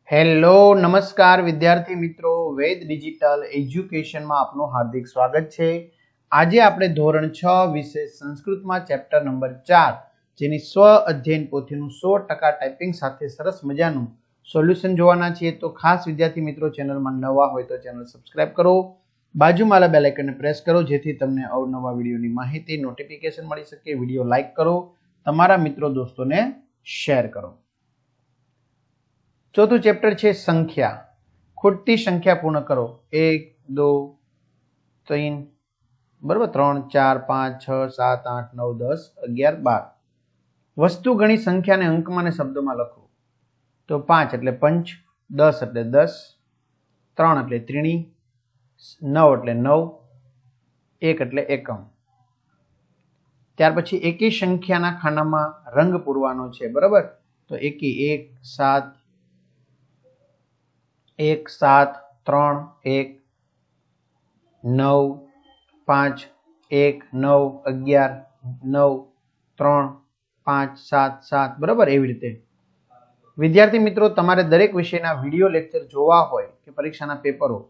Hello નમસ્કાર વિદ્યાર્થી મિત્રો, વેદ ડિજિટલ એજ્યુકેશનમાં આપનું હાર્દિક સ્વાગત છે। આજે આપણે ધોરણ 6 વિષય સંસ્કૃતમાં ચેપ્ટર નંબર 4 જેની સ્વ અધ્યયન પોથીનું 100% ટાઈપિંગ સાથે સરસ મજાનું સોલ્યુશન જોવાના છીએ। તો ખાસ વિદ્યાર્થી મિત્રો, ચેનલમાં નવા હોય તો ચેનલ સબસ્ક્રાઇબ કરો, બાજુમાં બેલ આઇકનને પ્રેસ કરો જેથી તમને અવનવા વિડીયોની માહિતી નોટિફિકેશન મળી શકે। વિડીયો લાઈક કરો, તમારા મિત્રો દોસ્તોને શેર કરો। चौथું चैप्टर है संख्या। खुटती संख्या पूर्ण करो। 1 2 3 बराबर 3 4 5 6 7 8 9 10 11 12 वस्तु गणी संख्या ने अंक में शब्दों में लखो। तो 5 एटले पंच, 10 एटले 10, 3 एटले त्रीणी, 9 एटले 9, 1 एटले एकम। त्यार पछी एकी संख्या ना खाना में रंग पूरवानो छे। बराबर, तो एकी 1 7 1 7 3 1 9 5 1 9 11 9 3 5 7 7 बराबर। एवी रीते विद्यार्थी मित्रों, तमारे दरेक विषयना विडियो लेक्चर जोवा होय के परीक्षाना पेपरो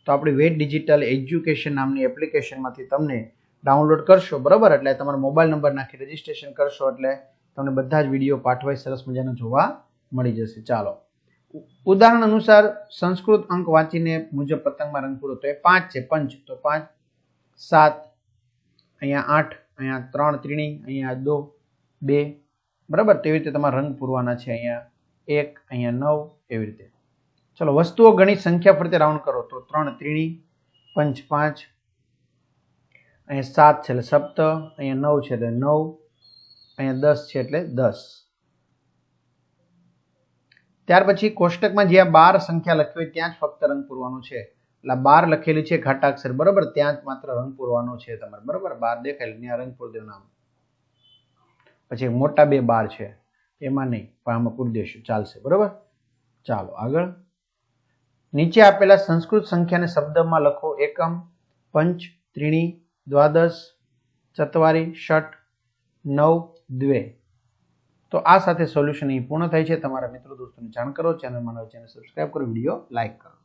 तो आपणी वेद डिजिटल एज्युकेशन नामनी एप्लिकेशनमांथी तमने डाउनलॉड करशो। बराबर, एटले तमारो मोबाइल नंबर नाखी रजिस्ट्रेशन करशो एटले तमने बधा ज विडियो पाठवाय सरस मजाना जोवा मळी जशे। चालो उदाहरण अनुसार संस्कृत अंक वाँचीने मुजब पतंग में रंग पूरो। तो 5 है पंच, तो 5 7 अहींया 8 अहींया 3 त्रीणी अहींया 2 2 बराबर। तेवी रीते तमारे रंग पूरवाना छे। अहींया 1 अहींया 9 एवी रीते। चलो वस्तुओं गणी संख्या फरते राउंड करो। तो 3 त्रीणी, पंच 5, अहींया 7 छे एटले 7, अहींया 9 छे एटले 9, अहींया 10 छे एटले 10। त्यार पछी कोष्टक में ज्यां 12 संख्या लखी होय त्यां ज फक्त रंग पूरवानो छे। એટલે 12 લખેલી છે ઘાટાક્ષર। બરાબર, ત્યાં જ માત્ર રંગ પૂરવાનો છે તમારે। બરાબર, 12 દેખાય ત્યાં રંગ પૂરી દેવાનો। પછી મોટા બે 12 છે એમાં નહીં, પણ આમાં પૂરી દેશું, ચાલશે। બરાબર, ચાલો આગળ। નીચે આપેલા સંસ્કૃત સંખ્યાને શબ્દમાં લખો। એકમ, પંચ, ત્રીણી, દ્વાદશ, ચત્વારી, ષટ, નવ, દ્વે। तो आ साथे सोल्यूशन पूर्ण थाय छे। तमारा मित्रों दोस्तों ने जाण करो। चैनल में नवा चैनल सब्सक्राइब करो, वीडियो लाइक करो।